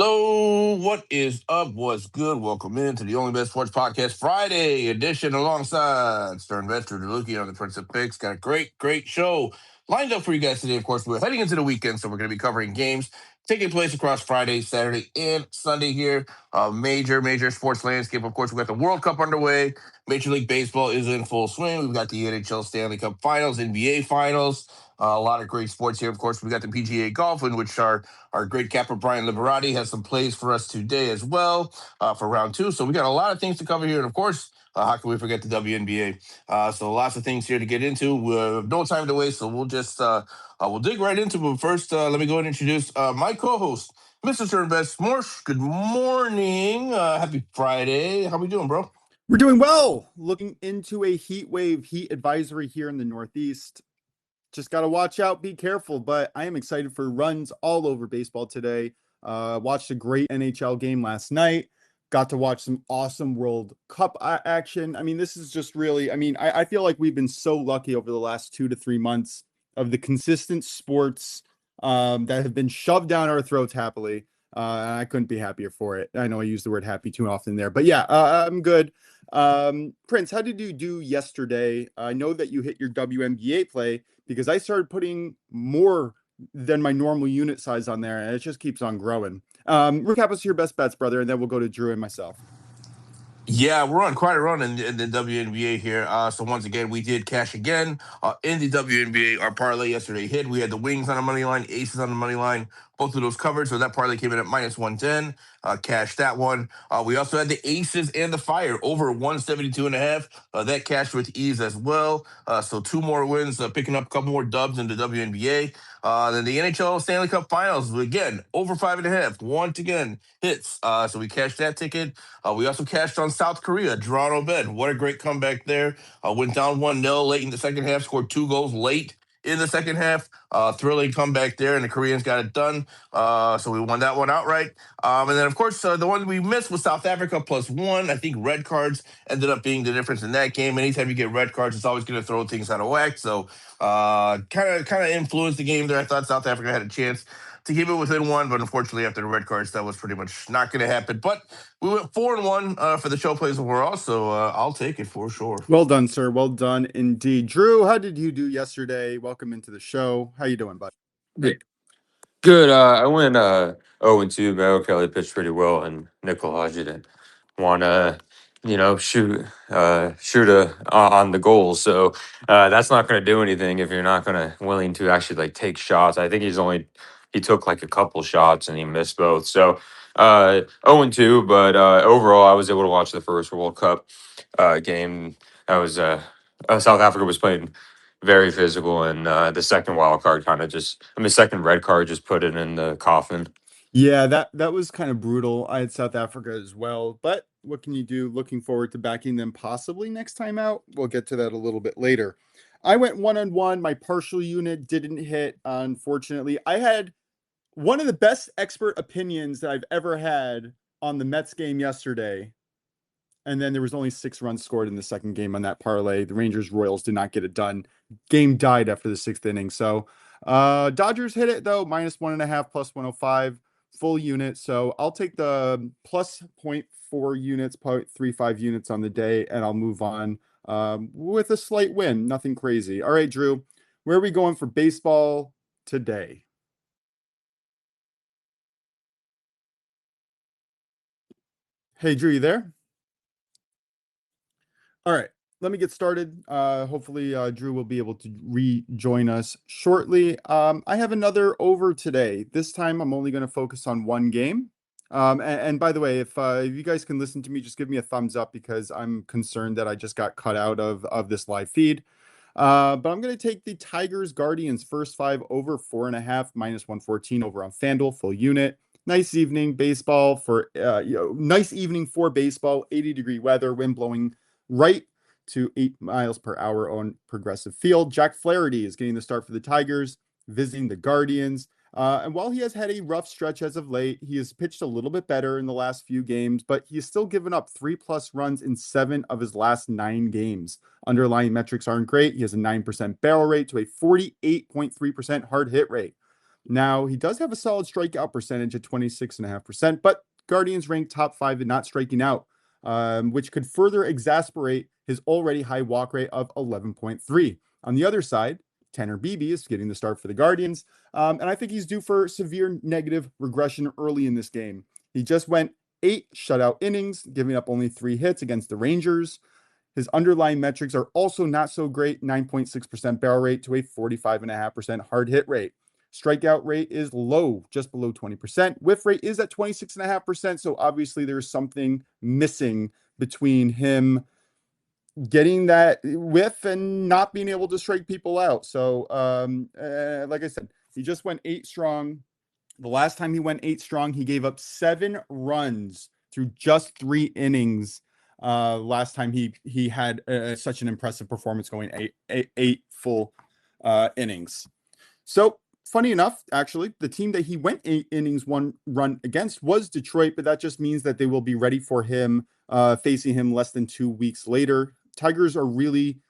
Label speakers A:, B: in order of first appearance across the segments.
A: Hello, what is up? What's good? Welcome into the Only Bet Sports Podcast Friday edition alongside Stern Investor DeLucchi on the Prince of Picks. Got a great show lined up for you guys today. Of course, we're heading into the weekend, so we're going to be covering games taking place across Friday, Saturday, and Sunday here. Major sports landscape. Of course, we got the World Cup underway. Major League Baseball is in full swing. We've got the NHL Stanley Cup Finals, NBA Finals. A lot of great sports here. Of course, we got the PGA Golf, in which our great capper Brian Liberati has some plays for us today as well for round two. So we got a lot of things to cover here. And of course, how can we forget the WNBA? So lots of things here to get into. We have no time to waste, so we'll dig right into it. But first, let me go and introduce my co-host, Mr. Sternbest. Morsh, good morning. Happy Friday. How we doing, bro?
B: We're doing well. Looking into a heat wave, heat advisory here in the Northeast. Just got to watch out, be careful. But I am excited for runs all over baseball today. Watched a great NHL game last night. Got to watch some awesome World Cup action. I mean, this is just really, I feel like we've been so lucky over the last 2 to 3 months of the consistent sports that have been shoved down our throats happily. And I couldn't be happier for it. I know I use the word happy too often there, but yeah, I'm good. Prince, how did you do yesterday? I know that you hit your WNBA play because I started putting more than my normal unit size on there, and it just keeps on growing. Recap us your best bets, brother, and then we'll go to Drew and myself.
A: Yeah, we're on quite a run in the WNBA here. So once again, we did cash again in the WNBA. Our parlay yesterday hit. We had the Wings on the money line, Aces on the money line. Both of those covered. So that parlay came in at minus 110. Cashed that one. We also had the Aces and the Fire over 172.5. That cashed with ease as well. So two more wins, picking up a couple more dubs in the WNBA. Then the NHL Stanley Cup Finals, again, over 5.5. Once again, hits. So we cashed that ticket. We also cashed on South Korea, Toronto Ben. What a great comeback there. Went down 1-0 late in the second half, scored 2 goals late in the second half. Thrilling comeback there, and the Koreans got it done. So we won that one outright. And then, of course, the one we missed was South Africa +1. I think red cards ended up being the difference in that game. Anytime you get red cards, it's always going to throw things out of whack. So kind of influenced the game there. I thought South Africa had a chance to keep it within one, but unfortunately, after the red cards, that was pretty much not going to happen. But we went 4-1 for the show plays overall, so I'll take it for sure.
B: Well done, sir. Well done indeed. Drew, how did you do yesterday? Welcome into the show. How you doing, bud?
C: Good. I went 0-2. Mel Kelly pitched pretty well, and Nickel Hodge didn't want to, shoot on the goal. So that's not going to do anything if you're not going to willing to actually take shots. I think he took like a couple shots and he missed both. So 0-2, but overall, I was able to watch the first World Cup game. That was South Africa was playing very physical, and the second wild card second red card just put it in the coffin.
B: Yeah, that was kind of brutal. I had South Africa as well, but what can you do? Looking forward to backing them possibly next time out. We'll get to that a little bit later. I went 1-1. My partial unit didn't hit, unfortunately. I had one of the best expert opinions that I've ever had on the Mets game yesterday. And then there was only 6 runs scored in the second game on that parlay. The Rangers-Royals did not get it done. Game died after the 6th inning. So Dodgers hit it, though, minus 1.5, plus 105, full unit. So I'll take the plus 0.4 units, 0.35 units on the day, and I'll move on with a slight win. Nothing crazy. All right, Drew, where are we going for baseball today? Hey, Drew, you there? All right, let me get started. Hopefully, Drew will be able to rejoin us shortly. I have another over today. This time, I'm only going to focus on one game. And by the way, if you guys can listen to me, just give me a thumbs up because I'm concerned that I just got cut out of this live feed. But I'm going to take the Tigers Guardians first 5 over 4.5, minus 114 over on FanDuel, full unit. Nice evening baseball for nice evening for baseball. 80-degree weather, wind blowing right to 8 miles per hour on Progressive Field. Jack Flaherty is getting the start for the Tigers, visiting the Guardians. And while he has had a rough stretch as of late, he has pitched a little bit better in the last few games, but he's still given up 3+ runs in 7 of his last 9 games. Underlying metrics aren't great. He has a 9% barrel rate to a 48.3% hard hit rate. Now, he does have a solid strikeout percentage at 26.5%, but Guardians rank top 5 in not striking out, which could further exasperate his already high walk rate of 11.3. On the other side, Tanner Beebe is getting the start for the Guardians, and I think he's due for severe negative regression early in this game. He just went 8 shutout innings, giving up only 3 hits against the Rangers. His underlying metrics are also not so great, 9.6% barrel rate to a 45.5% hard hit rate. Strikeout rate is low, just below 20%. Whiff rate is at 26.5%. So obviously there's something missing between him getting that whiff and not being able to strike people out. So like I said, he just went 8 strong. The last time he went 8 strong, he gave up 7 runs through just 3 innings. Last time he had such an impressive performance going eight full innings. So funny enough, actually, the team that he went 8 innings, 1 run against was Detroit, but that just means that they will be ready for him, facing him less than 2 weeks later. Tigers are really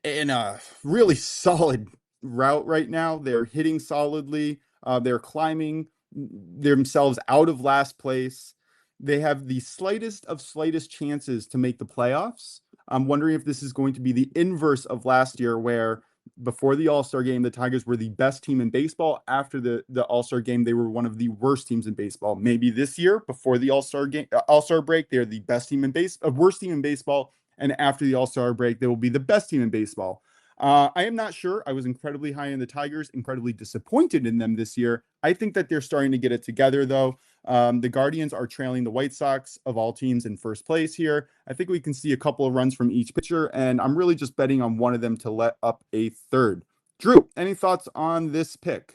B: in a really solid route right now. They're hitting solidly. They're climbing themselves out of last place. They have the slightest of slightest chances to make the playoffs. I'm wondering if this is going to be the inverse of last year, where before the All-Star game, the Tigers were the best team in baseball. After the All-Star game, they were one of the worst teams in baseball. Maybe this year, before the All-Star break, they're the best team in worst team in baseball. And after the All-Star break, they will be the best team in baseball. I am not sure. I was incredibly high in the Tigers, incredibly disappointed in them this year. I think that they're starting to get it together, though. The Guardians are trailing the White Sox of all teams in first place here. I think we can see a couple of runs from each pitcher, and I'm really just betting on one of them to let up a third. Drew, any thoughts on this pick?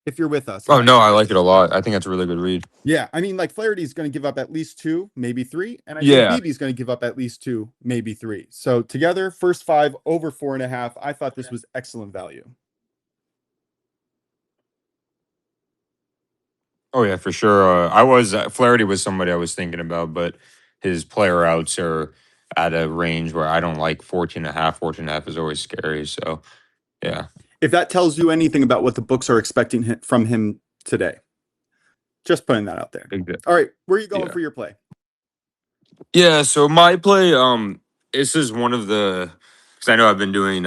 B: If you're with us.
C: Oh no, I like it a lot. I think that's a really good read.
B: Yeah, I mean, like Flaherty is going to give up at least 2, maybe 3, and I think
C: Yeah.
B: Beebe's going to give up at least 2, maybe 3. So together, first 5 over 4.5. I thought this was excellent value.
C: Oh yeah, for sure. Flaherty was somebody I was thinking about, but his player outs are at a range where I don't like 14 and a half. 14 and a half is always scary. So yeah.
B: If that tells you anything about what the books are expecting from him today, just putting that out there. All right, where are you going for your play?
C: Yeah, so my play, this is one of the because I know I've been doing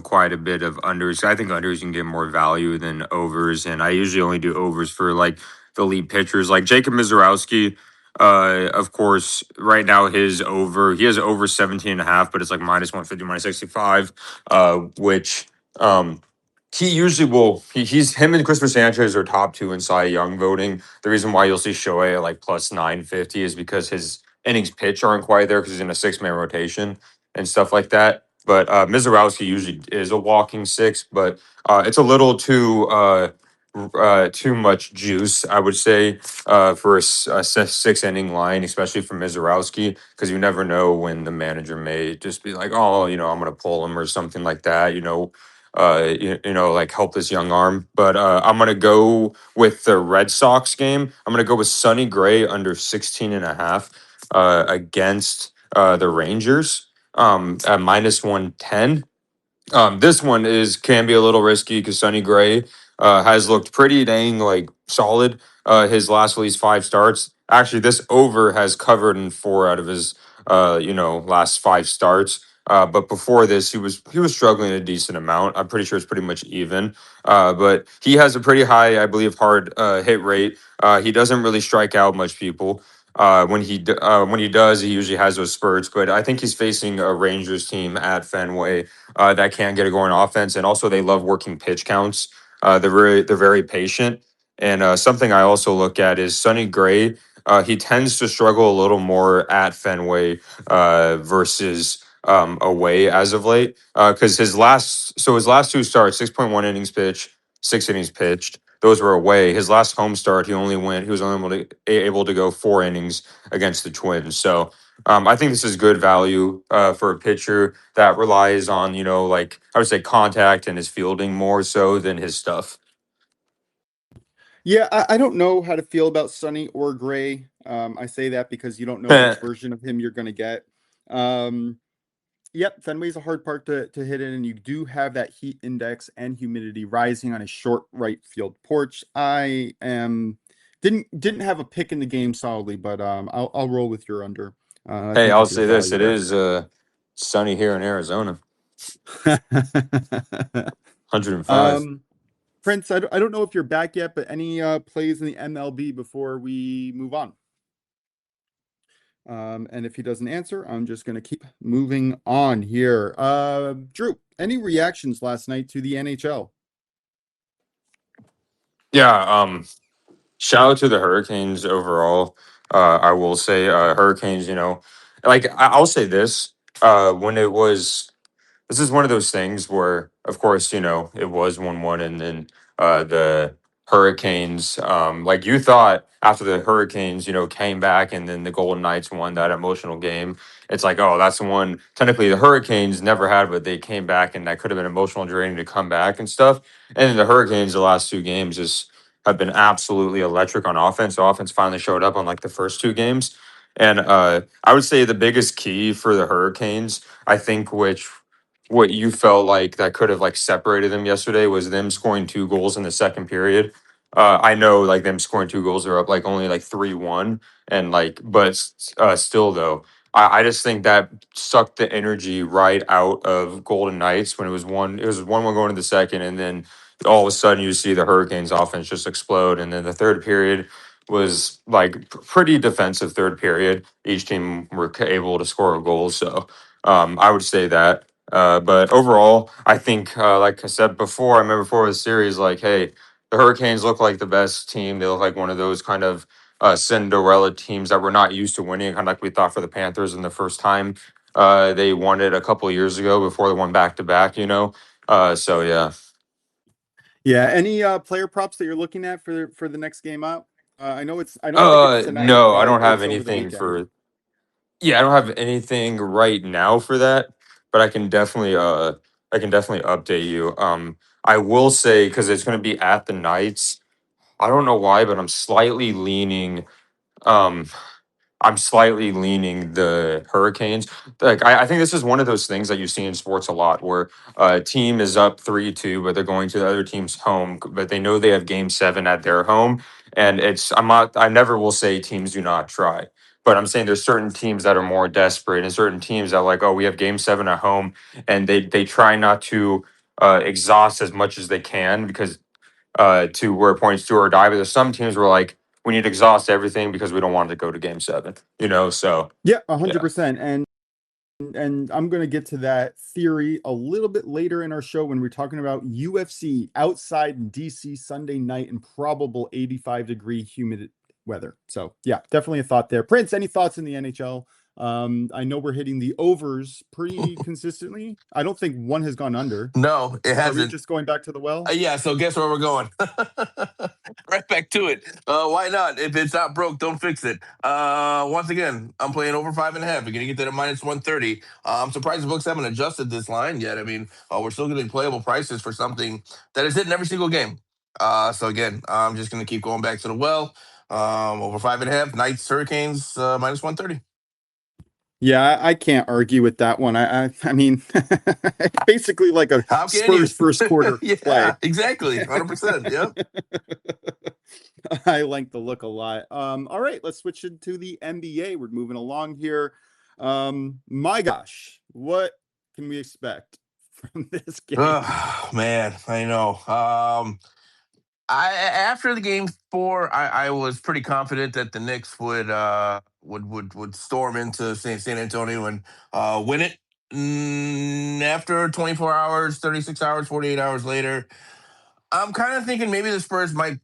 C: quite a bit of unders. I think unders can get more value than overs, and I usually only do overs for like the elite pitchers, like Jacob Mizorowski. Of course, right now he has over 17 and a half, but it's like minus 150, minus 65, which he usually will. He's him and Christopher Sanchez are top 2 in Cy Young voting. The reason why you'll see Shohei at like plus 950 is because his innings pitch aren't quite there because he's in a 6-man rotation and stuff like that. But Mizorowski usually is a walking 6, but it's a little too much juice, I would say, for a 6-inning line, especially for Mizorowski, because you never know when the manager may just be like, oh, I'm going to pull him or something like that, like help this young arm. But I'm going to go with the Red Sox game. I'm going to go with Sonny Gray under 16 and a half against the Rangers at minus 110. This one can be a little risky because Sonny Gray has looked pretty dang like solid his last at least 5 starts. Actually, this over has covered in 4 out of his last 5 starts. But before this, he was struggling a decent amount. I'm pretty sure it's pretty much even. But he has a pretty high, I believe, hard hit rate. He doesn't really strike out much people. When he does, he usually has those spurts. But I think he's facing a Rangers team at Fenway that can get it going offense, and also they love working pitch counts. They're very patient. And something I also look at is Sonny Gray. He tends to struggle a little more at Fenway versus away as of late. Because his last 2 starts, 6.1 innings pitched, 6 innings pitched. Those were away. His last home start, he was only able to go 4 innings against the Twins. So I think this is good value for a pitcher that relies on, like I would say contact and his fielding more so than his stuff.
B: Yeah, I don't know how to feel about Sonny or Gray. I say that because you don't know which version of him you're going to get. Yep, Fenway's a hard part to hit in, and you do have that heat index and humidity rising on a short right field porch. I am didn't have a pick in the game solidly, but I'll roll with your under. I
C: Hey,
B: think
C: I'll
B: there's good
C: say this:
B: value
C: it
B: there.
C: is sunny here in Arizona, 105.
B: Prince, I don't know if you're back yet, but any plays in the MLB before we move on? And if he doesn't answer, I'm just going to keep moving on here. Drew, any reactions last night to the NHL?
C: Yeah. Shout out to the Hurricanes overall. I will say, Hurricanes. Like I'll say this: when it was this is one of those things where, of course, it was 1-1, and then the Hurricanes, like you thought after the Hurricanes, came back, and then the Golden Knights won that emotional game. It's like, oh, that's the one. Technically, the Hurricanes never had, but they came back, and that could have been emotional, draining to come back and stuff. And then the Hurricanes, the last two games, just have been absolutely electric on offense. So offense finally showed up on like the first two games. And I would say the biggest key for the Hurricanes, I think, which what you felt like that could have like separated them yesterday was them scoring two goals in the second period. I know like them scoring two goals, they're up like only like 3-1, and like, but still though, I just think that sucked the energy right out of Golden Knights when it was 1-1 going to the second, and then all of a sudden you see the Hurricanes offense just explode, and then the third period was like pretty defensive third period. Each team were able to score a goal, so I would say that. But overall, I think, like I said before, I remember before the series, like, hey, the Hurricanes look like the best team. They look like one of those kind of Cinderella teams that we're not used to winning, kind of like we thought for the Panthers in the first time they won it a couple of years ago before they won back to back. So yeah.
B: Yeah, any player props that you're looking at for the next game out? I don't think it's tonight,
C: No, I
B: but
C: don't have
B: it's over the
C: anything
B: weekend.
C: for. Yeah, I don't have anything right now for that, but I can definitely update you. I will say because it's going to be at the Knights. I don't know why, but um I'm slightly leaning the Hurricanes. Like I think this is one of those things that you see in sports a lot, where a team is up 3-2, but they're going to the other team's home, but they know they have Game 7 at their home, and I never will say teams do not try, but I'm saying there's certain teams that are more desperate, and certain teams that are like, oh, we have Game 7 at home, and they try not to exhaust as much as they can because to where it points do or die. But there's some teams where like we need to exhaust everything because we don't want to go to Game 7. So
B: Yeah,
C: yeah.
B: 100%. And I'm going to get to that theory a little bit later in our show when we're talking about UFC outside in DC Sunday night in probable 85-degree humid weather. So yeah, definitely a thought there. Prince, any thoughts in the NHL? I know we're hitting the overs pretty consistently. I don't think one has gone under.
A: No, it
B: Are we
A: hasn't.
B: just going back to the well?
A: Yeah, so guess where we're going? Right back to it. Why not? If it's not broke, don't fix it. Once again, I'm playing over 5.5. We're gonna get that at -130. I'm surprised the books haven't adjusted this line yet. I mean, we're still getting playable prices for something that is hitting every single game. So again, I'm just gonna keep going back to the well. Over 5.5. Knights, Hurricanes, -130.
B: Yeah, I can't argue with that one. I mean, it's basically like a
A: How can you?
B: Spurs first quarter play.
A: Yeah, exactly. 100%. Yep.
B: I like the look a lot. All right, let's switch into the NBA. We're moving along here. My gosh, what can we expect from this game?
A: Oh, man, I know. I after the game 4, I was pretty confident that the Knicks would storm into San Antonio and win it. After 24 hours, 36 hours, 48 hours later, I'm kind of thinking maybe the Spurs might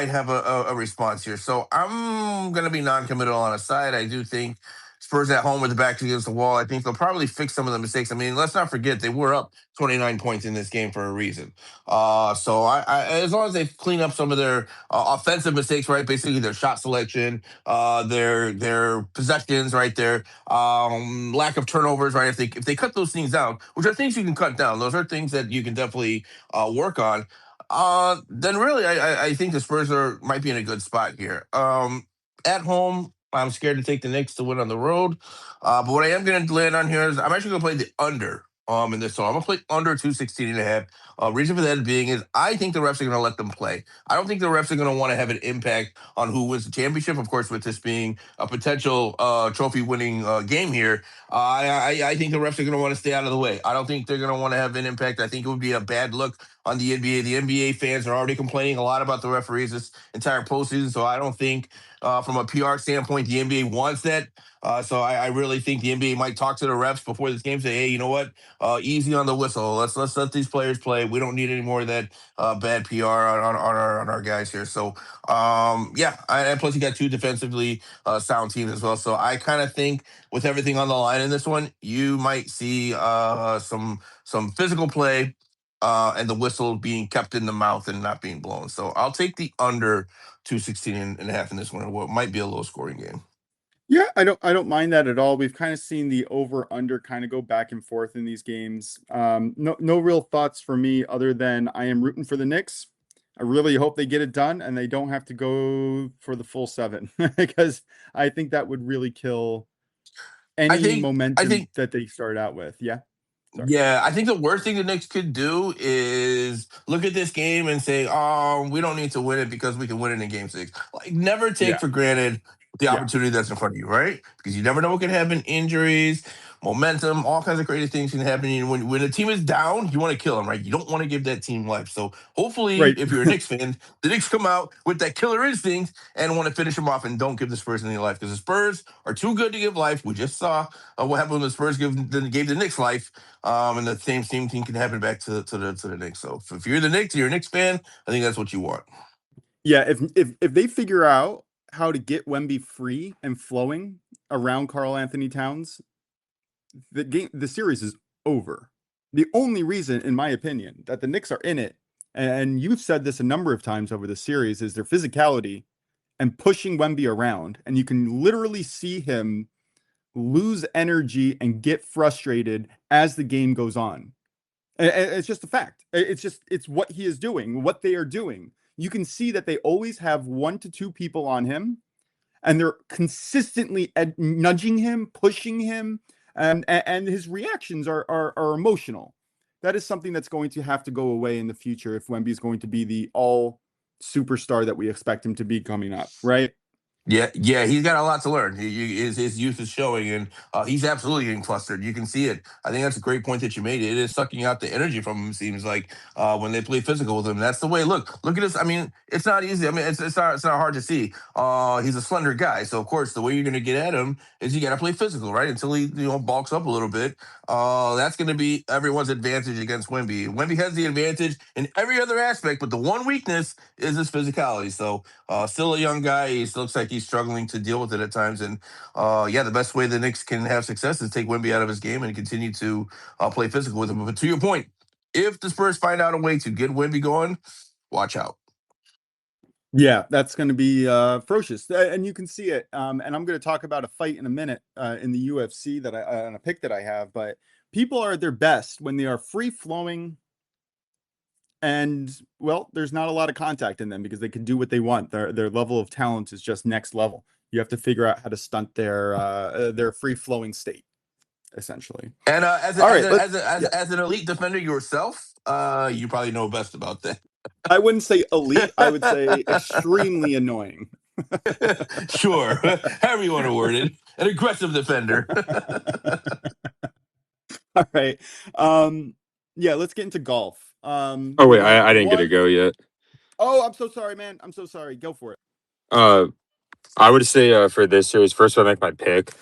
A: have a response here. So I'm gonna be non-committal on a side. I do think Spurs at home with the backs against the wall. I think they'll probably fix some of the mistakes. I mean, let's not forget they were up 29 points in this game for a reason. So as long as they clean up some of their offensive mistakes, right? Basically their shot selection, their possessions, right? Their lack of turnovers, right? If they cut those things down, which are things you can cut down, those are things that you can definitely work on, then really, I think the Spurs might be in a good spot here. At home, I'm scared to take the Knicks to win on the road. But what I am going to land on here is I'm actually going to play the under in this. So I'm going to play under 216.5. Reason for that being is I think the refs are going to let them play. I don't think the refs are going to want to have an impact on who wins the championship. Of course, with this being a potential trophy-winning game here, I think the refs are going to want to stay out of the way. I don't think they're going to want to have an impact. I think it would be a bad look on the NBA. The NBA fans are already complaining a lot about the referees this entire postseason, so I don't think from a PR standpoint the NBA wants that. So I really think the NBA might talk to the refs before this game, say, hey, you know what? Easy on the whistle. Let's let these players play. We don't need any more of that bad PR on our guys here. So yeah, and plus you got two defensively sound teams as well. So I kind of think with everything on the line in this one, you might see some physical play. And the whistle being kept in the mouth and not being blown. So I'll take the under 216.5 in this one, or what might be a low scoring game.
B: Yeah, I don't mind that at all. We've kind of seen the over under kind of go back and forth in these games. No real thoughts for me other than I am rooting for the Knicks. I really hope they get it done and they don't have to go for the full 7 because I think that would really kill any
A: I
B: momentum
A: think
B: that they start out with. Yeah. Sorry.
A: Yeah, I think the worst thing the Knicks could do is look at this game and say, "Oh, we don't need to win it because we can win it in Game 6." Like, never take
B: Yeah.
A: for granted the
B: Yeah.
A: opportunity that's in front of you, right? Because you never know what can happen. Injuries, momentum, all kinds of crazy things can happen. And when a team is down, you want to kill them, right? You don't want to give that team life. So hopefully,
B: Right.
A: if you're a Knicks fan, the Knicks come out with that killer instinct and want to finish them off and don't give the Spurs any life because the Spurs are too good to give life. We just saw what happened when the Spurs gave the Knicks life. And the same thing can happen back to the Knicks. So if you're the Knicks, you're a Knicks fan, I think that's what you want.
B: Yeah, if they figure out how to get Wemby free and flowing around Karl Anthony Towns, the series is over. The only reason, in my opinion, that the Knicks are in it, and you've said this a number of times over the series, is their physicality and pushing Wemby around. And you can literally see him lose energy and get frustrated as the game goes on. And it's just a fact. It's what he is doing, what they are doing. You can see that they always have 1 to 2 people on him, and they're consistently nudging him, pushing him, and his reactions are emotional. That is something that's going to have to go away in the future if Wemby is going to be the all superstar that we expect him to be coming up, right?
A: Yeah, he's got a lot to learn. His youth is showing, and he's absolutely getting flustered. You can see it. I think that's a great point that you made. It is sucking out the energy from him. Seems like when they play physical with him. That's the way. Look at this. I mean, it's not easy. I mean, it's not hard to see. He's a slender guy, so of course the way you're going to get at him is you got to play physical, right? Until he bulks up a little bit. That's going to be everyone's advantage against Wemby. Wemby has the advantage in every other aspect, but the one weakness is his physicality. So still a young guy. He looks like he's struggling to deal with it at times. And yeah, the best way the Knicks can have success is take Wemby out of his game and continue to play physical with him. But to your point, if the Spurs find out a way to get Wemby going, watch out.
B: Yeah, that's going to be ferocious, and you can see it. And I'm going to talk about a fight in a minute in the UFC that on a pick that I have. But people are at their best when they are free flowing, and well, there's not a lot of contact in them because they can do what they want. Their level of talent is just next level. You have to figure out how to stunt their free flowing state, essentially.
A: And as an elite defender yourself, you probably know best about that.
B: I wouldn't say elite. I would say extremely annoying.
A: Sure. However you want to word it. An aggressive defender.
B: All right. Yeah, let's get into golf.
C: Oh wait, I didn't get to go yet.
B: Oh, I'm so sorry, man. I'm so sorry. Go for it.
C: I would say for this series, first I make my pick.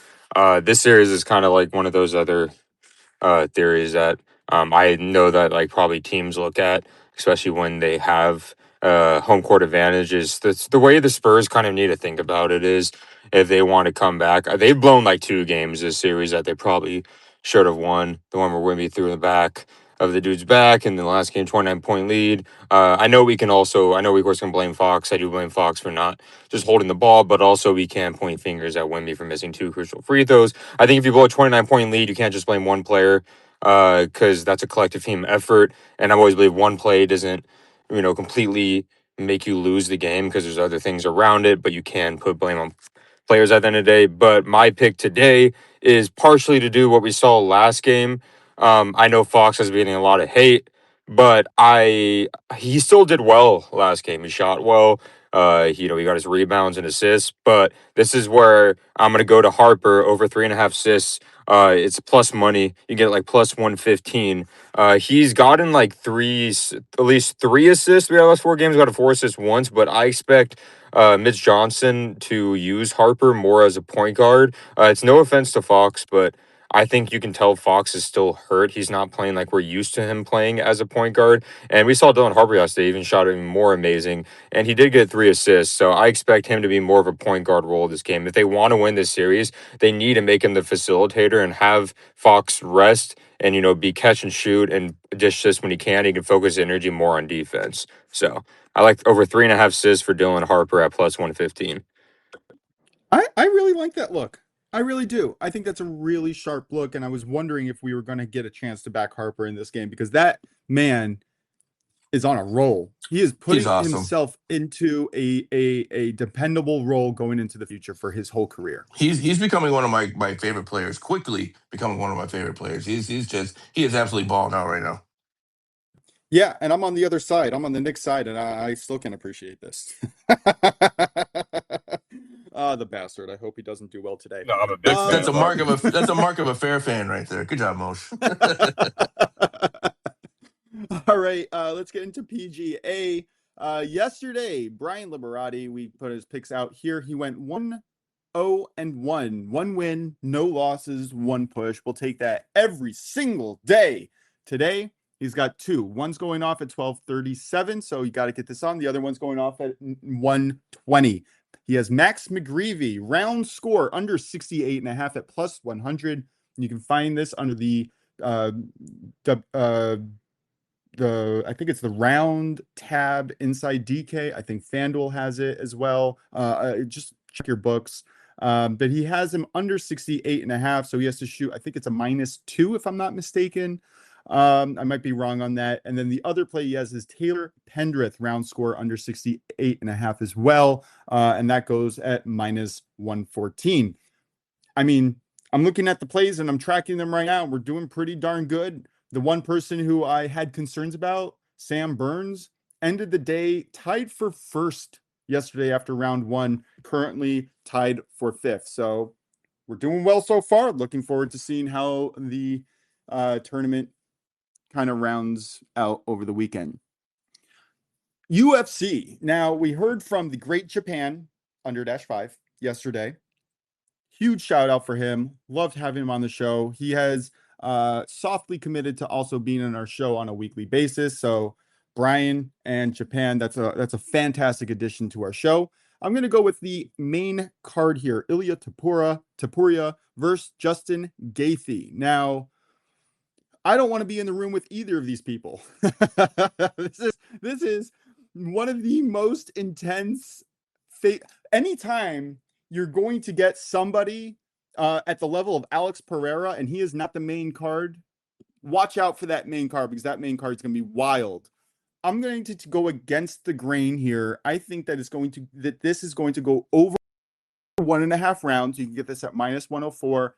C: This series is kind of like one of those other theories that I know that like probably teams look at, especially when they have home court advantages. That's the way the Spurs kind of need to think about it is if they want to come back. They've blown like 2 games this series that they probably should have won. The one where Wimby threw in the back of the dude's back, and the last game 29-point lead. I know we of course can blame Fox. I do blame Fox for not just holding the ball, but also we can point fingers at Wimby for missing 2 crucial free throws. I think if you blow a 29-point lead, you can't just blame one player because that's a collective team effort. And I always believe one play doesn't, completely make you lose the game because there's other things around it, but you can put blame on players at the end of the day. But my pick today is partially to do what we saw last game. I know Fox has been getting a lot of hate, but he still did well last game. He shot well. He got his rebounds and assists. But this is where I'm gonna go to Harper over 3.5 assists. It's plus money. You get like plus 115. He's gotten like at least 3 assists. We have last 4 games. Got a 4 assists once, but I expect Mitch Johnson to use Harper more as a point guard. It's no offense to Fox, but I think you can tell Fox is still hurt. He's not playing like we're used to him playing as a point guard. And we saw Dylan Harper yesterday even shot even more amazing. And he did get 3 assists. So I expect him to be more of a point guard role this game. If they want to win this series, they need to make him the facilitator and have Fox rest and, be catch and shoot and dish this when he can. He can focus energy more on defense. So I like over 3.5 assists for Dylan Harper at plus 115.
B: I really like that look. I really do. I think that's a really sharp look, and I was wondering if we were going to get a chance to back Harper in this game because that man is on a roll. He is putting
A: awesome.
B: himself into a dependable role going into the future for his whole career.
A: He's becoming one of my favorite players. Quickly becoming one of my favorite players. He is absolutely balling out right now.
B: Yeah, and I'm on the other side. I'm on the Knicks side, and I still can appreciate this. The bastard. I hope he doesn't do well today.
C: No, I'm a big fan.
A: That's a mark of a fair fan right there. Good job, Moshe.
B: All right, let's get into PGA. Yesterday, Brian Liberati, we put his picks out here. He went 1-0-1, 1 win, no losses, 1 push. We'll take that every single day. Today, he's got 2. One's going off at 12:37, so you got to get this on. The other one's going off at 1:20. He has Max McGreevy, round score under 68.5 at plus 100. You can find this under the I think it's the round tab inside DK. I think FanDuel has it as well. Just check your books. But he has him under 68.5, so he has to shoot. I think it's a -2 if I'm not mistaken. I might be wrong on that. And then the other play he has is Taylor Pendrith, round score under 68.5 as well. And that goes at -114. I mean, I'm looking at the plays and I'm tracking them right now. We're doing pretty darn good. The one person who I had concerns about, Sam Burns, ended the day tied for first yesterday after round 1, currently tied for 5th. So we're doing well so far. Looking forward to seeing how the tournament kind of rounds out over the weekend. UFC. Now, we heard from the great Japan under -5 yesterday. Huge shout out for him. Loved having him on the show. He has softly committed to also being on our show on a weekly basis. So Brian and Japan, that's a fantastic addition to our show. I'm going to go with the main card here. Ilya Topuria versus Justin Gaethje. Now, I don't want to be in the room with either of these people. This is one of the most intense. Anytime you're going to get somebody at the level of Alex Pereira, and he is not the main card, watch out for that main card because that main card is going to be wild. I'm going to go against the grain here. I think that this is going to go over 1.5 rounds. You can get this at -104.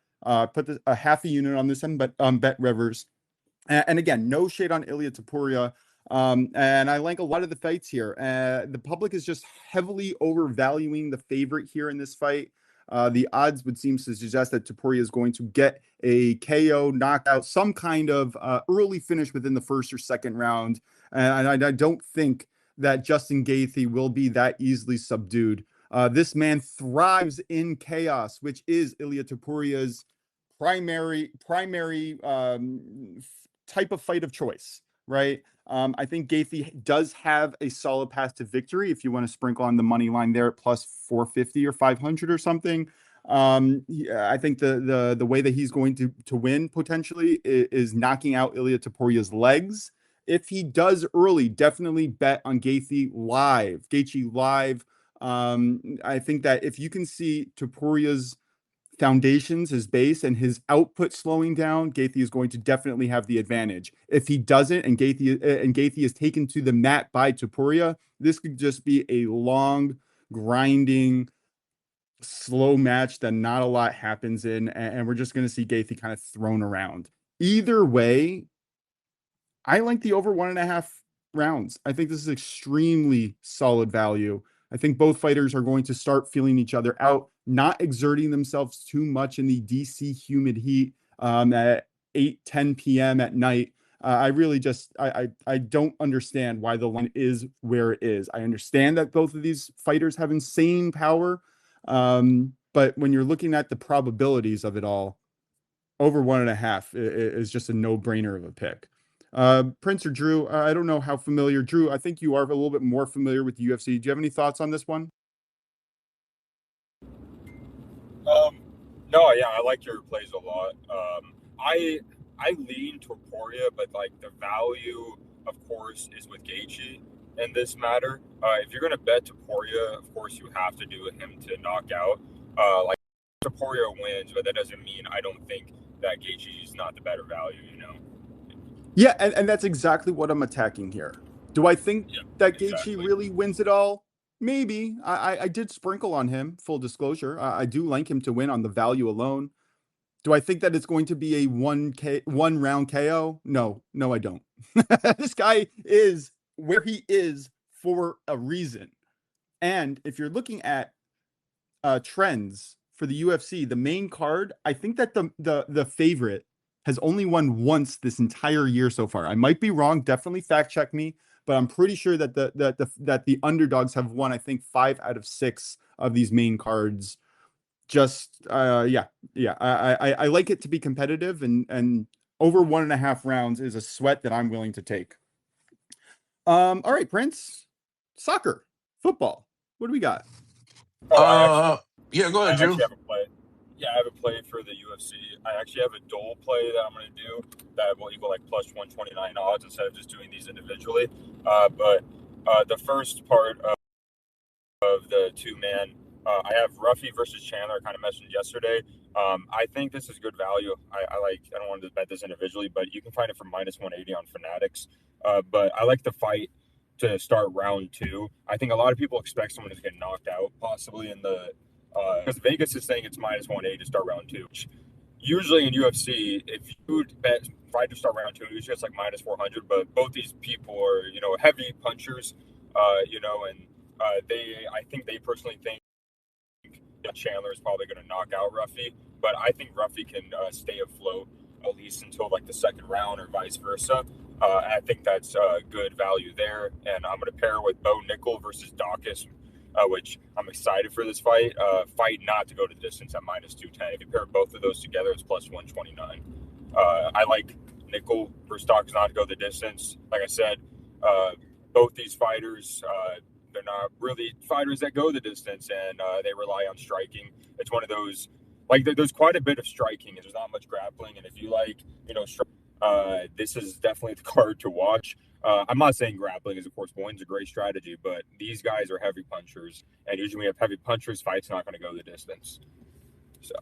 B: Put a half a unit on this end, but Bet Rivers. And again, no shade on Ilya Topuria. And I like a lot of the fights here. The public is just heavily overvaluing the favorite here in this fight. The odds would seem to suggest that Topuria is going to get a KO, knockout, some kind of early finish within the first or second round. And I don't think that Justin Gaethje will be that easily subdued. This man thrives in chaos, which is Ilya Topuria's primary type of fight of choice, right? I think Gaethje does have a solid path to victory if you want to sprinkle on the money line there at plus 450 or 500 or something. I think the way that he's going to win potentially is knocking out Ilya Topuria's legs. If he does early, definitely bet on Gaethje live. I think that if you can see Topuria's foundations, his base, and his output slowing down, Gaethje is going to definitely have the advantage. If he doesn't, and Gaethje is taken to the mat by Topuria, this could just be a long, grinding slow match that not a lot happens in, and we're just going to see Gaethje kind of thrown around. Either way, I like the over 1.5 rounds. I think this is extremely solid value. I think both fighters are going to start feeling each other out, not exerting themselves too much in the DC humid heat at 8-10 p.m. at night. I really just I don't understand why the line is where it is. I understand that both of these fighters have insane power, but when you're looking at the probabilities of it all, over 1.5 is just a no-brainer of a pick. Prince or Drew, I don't know how familiar. Drew, I think you are a little bit more familiar with the UFC. Do you have any thoughts on this one?
D: No, yeah, I like your plays a lot. I lean toward Poirier, but like the value, of course, is with Gaethje in this matter. If you're gonna bet to Poirier, of course, you have to do him to knock out. Like Poirier wins, but that doesn't mean I don't think that Gaethje is not the better value.
B: Yeah, and that's exactly what I'm attacking here. Do I think that Gaethje really wins it all? Maybe. I did sprinkle on him, full disclosure. I do like him to win on the value alone. Do I think that it's going to be a one round KO? No, I don't. This guy is where he is for a reason. And if you're looking at trends for the UFC, the main card, I think that the favorite has only won once this entire year so far. I might be wrong. Definitely fact check me, but I'm pretty sure that the underdogs have won, I think, 5 out of 6 of these main cards. Just I like it to be competitive, and over 1.5 rounds is a sweat that I'm willing to take. All right, Prince. Soccer, football. What do we got?
A: Yeah, go ahead, Drew.
D: I have a play for the UFC. I actually have a dual play that I'm going to do that will equal like plus 129 odds instead of just doing these individually. But the first part of the two-man, I have Ruffy versus Chandler. I kind of mentioned yesterday. I think this is good value. I don't want to bet this individually, but you can find it for minus 180 on Fanatics. But I like the fight to start round 2. I think a lot of people expect someone to get knocked out possibly in the because Vegas is saying it's minus 180 to start round 2. Usually in UFC, if you bet fight to start round 2, usually it's like minus 400. But both these people are heavy punchers, and I think they personally think Chandler is probably going to knock out Ruffy, but I think Ruffy can stay afloat at least until like the second round or vice versa. I think that's good value there, and I'm going to pair with Bo Nickel versus Dawkins, which I'm excited for this fight. Fight not to go to the distance at minus 210. If you pair both of those together, it's plus 129. I like Nickel versus Dawkins not to go the distance. Like I said, both these fighters, they're not really fighters that go the distance, and they rely on striking. It's one of those, like, there's quite a bit of striking, and there's not much grappling. And if you like, this is definitely the card to watch. I'm not saying grappling is, of course, one's a great strategy, but these guys are heavy punchers, and usually when you have heavy punchers, fight's not going to go the distance. So,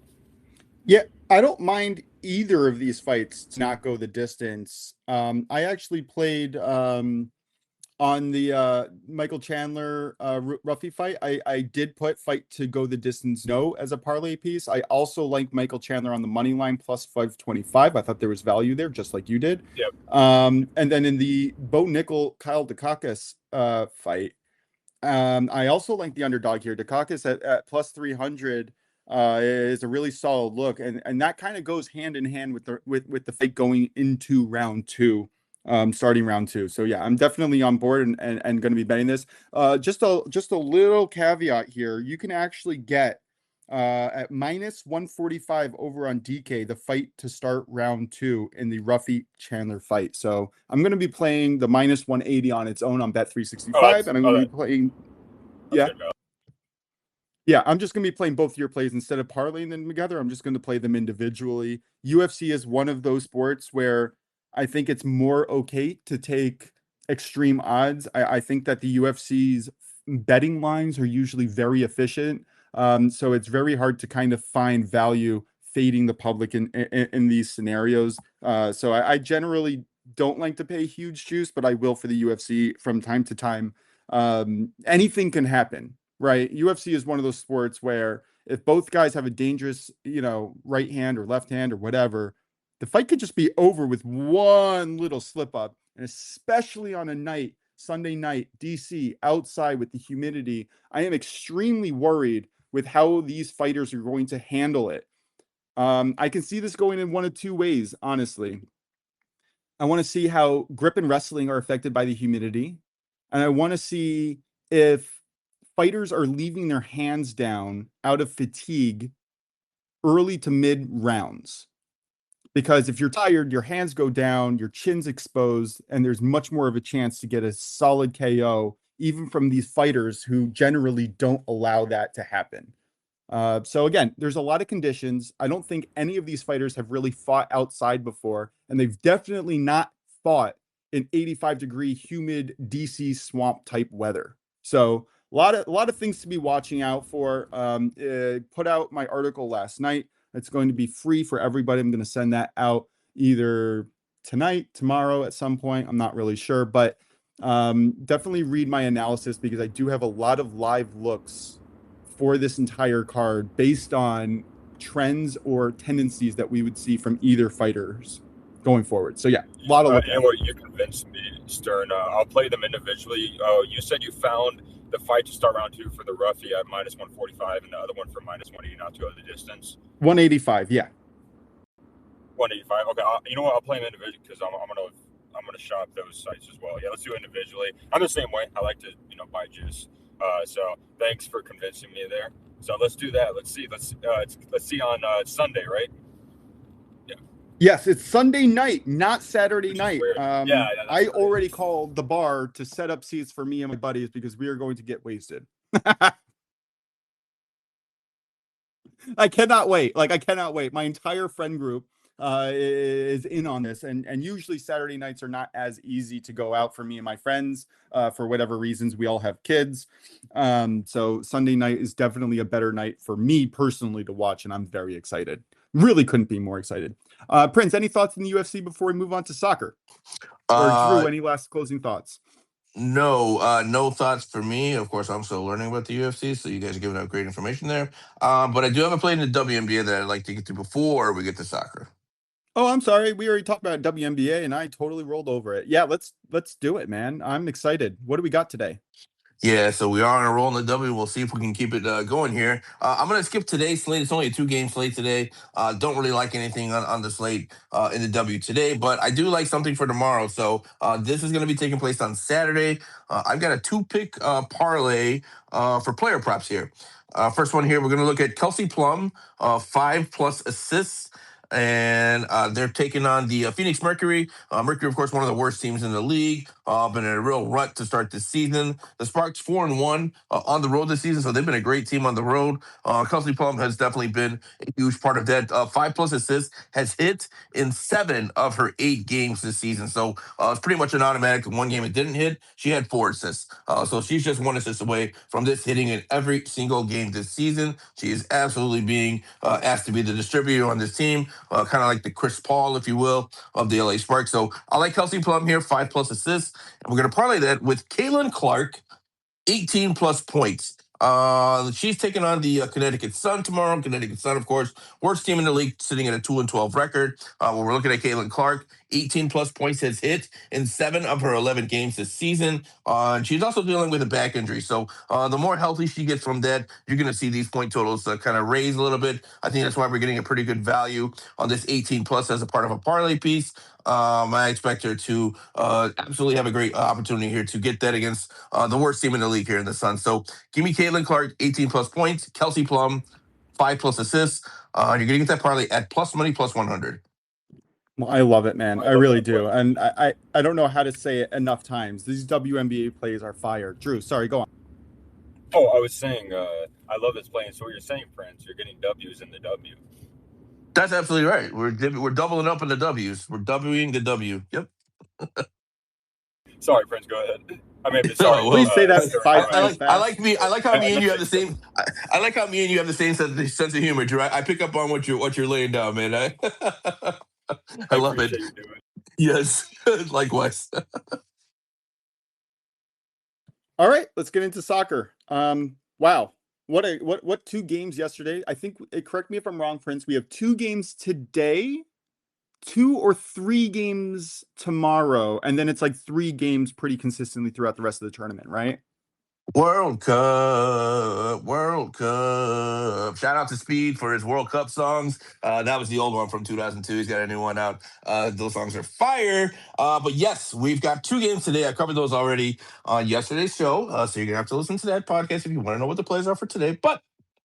B: yeah, I don't mind either of these fights to not go the distance. I actually played on the Michael Chandler Ruffy fight. I did put fight to go the distance no as a parlay piece. I also like Michael Chandler on the money line plus 525. I thought there was value there, just like you did.
D: Yep.
B: And then in the Bo Nickel Kyle Dukakis fight, I also like the underdog here. Dukakis at plus 300 is a really solid look, and that kind of goes hand in hand with the fight going into round 2. Starting round 2. So yeah, I'm definitely on board and going to be betting this. Just a little caveat here. You can actually get at minus 145 over on DK the fight to start round 2 in the Ruffy Chandler fight. So I'm going to be playing the minus 180 on its own on Bet365, and I'm going to be playing. Yeah, I'm just going to be playing both your plays instead of parlaying them together. I'm just going to play them individually. UFC is one of those sports where I think it's more okay to take extreme odds. I think that the UFC's betting lines are usually very efficient. So it's very hard to kind of find value fading the public in these scenarios. So I generally don't like to pay huge juice, but I will for the UFC from time to time. Anything can happen, right? UFC is one of those sports where if both guys have a dangerous, right hand or left hand or whatever, the fight could just be over with one little slip up. And especially on a night, Sunday night, DC, outside with the humidity, I am extremely worried with how these fighters are going to handle it. I can see this going in one of two ways, honestly. I want to see how grip and wrestling are affected by the humidity. And I want to see if fighters are leaving their hands down out of fatigue early to mid rounds. Because if you're tired, your hands go down, your chin's exposed, and there's much more of a chance to get a solid KO, even from these fighters who generally don't allow that to happen. So again, there's a lot of conditions. I don't think any of these fighters have really fought outside before, and they've definitely not fought in 85-degree humid DC swamp type weather. So a lot of things to be watching out for. Put out my article last night. It's going to be free for everybody. I'm going to send that out either tonight, tomorrow at some point. I'm not really sure, but definitely read my analysis because I do have a lot of live looks for this entire card based on trends or tendencies that we would see from either fighters going forward. So yeah, a lot of look.
D: And what you convinced me, Stern. I'll play them individually. You said you found the fight to start round 2 for the roughie at -145 and the other one for -180 not to go the distance.
B: 185, yeah.
D: 185. Okay, you know what? I'll play them individually because I'm gonna shop those sites as well. Yeah, let's do it individually. I'm the same way. I like to buy juice. So thanks for convincing me there. So let's do that. Let's see on Sunday, right? Yeah.
B: Yes, it's Sunday night, not Saturday night. I
D: weird.
B: already called the bar to set up seats for me and my buddies because we are going to get wasted. I cannot wait. I cannot wait. My entire friend group is in on this, and usually Saturday nights are not as easy to go out for me and my friends for whatever reasons. We all have kids, so Sunday night is definitely a better night for me personally to watch, and I'm very excited. Really couldn't be more excited. Prince, any thoughts in the UFC before we move on to soccer? Or Drew, any last closing thoughts?
A: No thoughts for me. Of course, I'm still learning about the UFC, so you guys are giving out great information there. But I do have a play in the WNBA that I'd like to get to before we get to soccer.
B: Oh, I'm sorry. We already talked about WNBA, and I totally rolled over it. Yeah, let's do it, man. I'm excited. What do we got today?
A: Yeah, so we are on a roll in the W. We'll see if we can keep it going here. I'm going to skip today's slate. It's only a 2-game slate today. Don't really like anything on the slate in the W today, but I do like something for tomorrow. So this is going to be taking place on Saturday. I've got a 2-pick parlay for player props here. First one here, we're going to look at Kelsey Plum, 5+ assists. And they're taking on the Phoenix Mercury. Mercury, of course, one of the worst teams in the league. Been in a real rut to start this season. The Sparks 4-1 on the road this season, so they've been a great team on the road. Kelsey Plum has definitely been a huge part of that. 5+ assists, has hit in 7 of her 8 games this season. So it's pretty much an automatic. One game it didn't hit, she had 4 assists. So she's just 1 assist away from this hitting in every single game this season. She is absolutely being asked to be the distributor on this team. Kind of like the Chris Paul, if you will, of the LA Sparks. So I like Kelsey Plum here, 5+ assists. And we're going to parlay that with Caitlin Clark, 18+ points. She's taking on the Connecticut Sun tomorrow. Connecticut Sun, of course, worst team in the league, sitting at a 2-12 record. When we're looking at Caitlin Clark, 18+ points has hit in 7 of her 11 games this season. And she's also dealing with a back injury. So the more healthy she gets from that, you're going to see these point totals kind of raise a little bit. I think that's why we're getting a pretty good value on this 18+ as a part of a parlay piece. I expect her to absolutely have a great opportunity here to get that against the worst team in the league here in the Sun. So give me Caitlin Clark, 18+ points. Kelsey Plum, 5+ assists. You're going to get that parlay at plus money, +100.
B: Well, I love it, man. I really do. And I don't know how to say it enough times. These WNBA plays are fire. Drew, sorry, go on.
D: Oh, I was saying, I love this play. And so what you're saying, Prince, you're getting W's in the W.
A: That's absolutely right. We're doubling up in the W's. We're Wing the W. Yep.
D: Sorry, Prince. Go ahead. I mean, sorry.
B: Please say that 5 times fast.
A: I like how me and you have the same. I like how me and you have the same sense of humor, Drew. I pick up on what you're laying down, man. I love it.
D: You do it.
A: Yes, likewise.
B: All right, let's get into soccer. Wow, what 2 games yesterday? I think, correct me if I'm wrong, Prince. We have 2 games today, 2 or 3 games tomorrow, and then it's like 3 games pretty consistently throughout the rest of the tournament, right?
A: World Cup, World Cup. Shout out to Speed for his World Cup songs. That was the old one from 2002. He's got a new one out. Those songs are fire. But yes, we've got 2 games today. I covered those already on yesterday's show. So you're going to have to listen to that podcast if you want to know what the plays are for today. But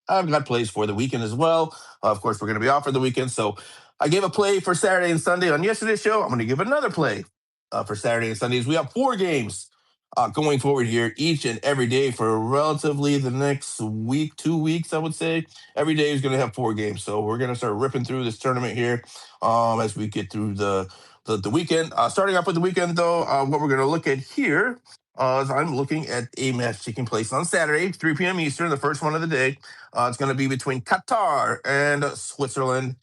A: I've got plays for the weekend as well. Of course, we're going to be off for the weekend. So I gave a play for Saturday and Sunday on yesterday's show. I'm going to give another play for Saturday and Sundays. We have 4 games going forward here each and every day for relatively the next week, 2 weeks, I would say. Every day is going to have 4 games. So we're going to start ripping through this tournament here as we get through the weekend. Starting off with the weekend, though, what we're going to look at here is I'm looking at a match taking place on Saturday, 3 p.m. Eastern, the first one of the day. It's going to be between Qatar and Switzerland.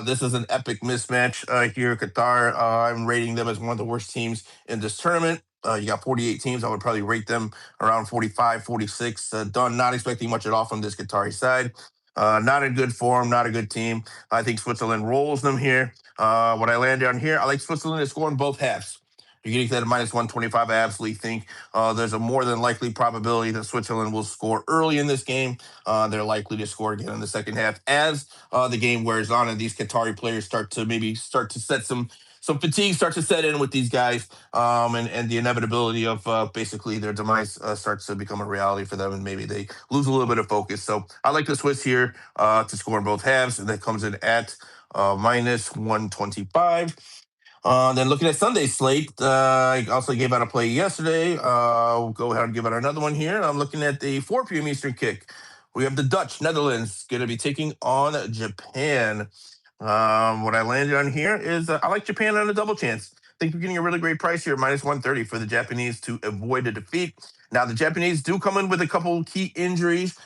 A: This is an epic mismatch here. Qatar, I'm rating them as one of the worst teams in this tournament. You got 48 teams. I would probably rate them around 45, 46. Done not expecting much at all from this Qatari side. Not in good form, not a good team. I think Switzerland rolls them here. What I land on here, I like Switzerland to score in both halves. You're getting that at minus 125. I absolutely think there's a more than likely probability that Switzerland will score early in this game. They're likely to score again in the second half as the game wears on and these Qatari players start to set some fatigue starts to set in with these guys, and the inevitability of basically their demise starts to become a reality for them, and maybe they lose a little bit of focus. So I like the Swiss here to score in both halves, and that comes in at minus 125. Then looking at Sunday's slate, I also gave out a play yesterday. We'll go ahead and give out another one here. I'm looking at the 4 p.m. Eastern kick. We have the Dutch, Netherlands, going to be taking on Japan. What I landed on here is I like Japan on a double chance. I think we're getting a really great price here, minus 130 for the Japanese to avoid a defeat. Now, the Japanese do come in with a couple key injuries.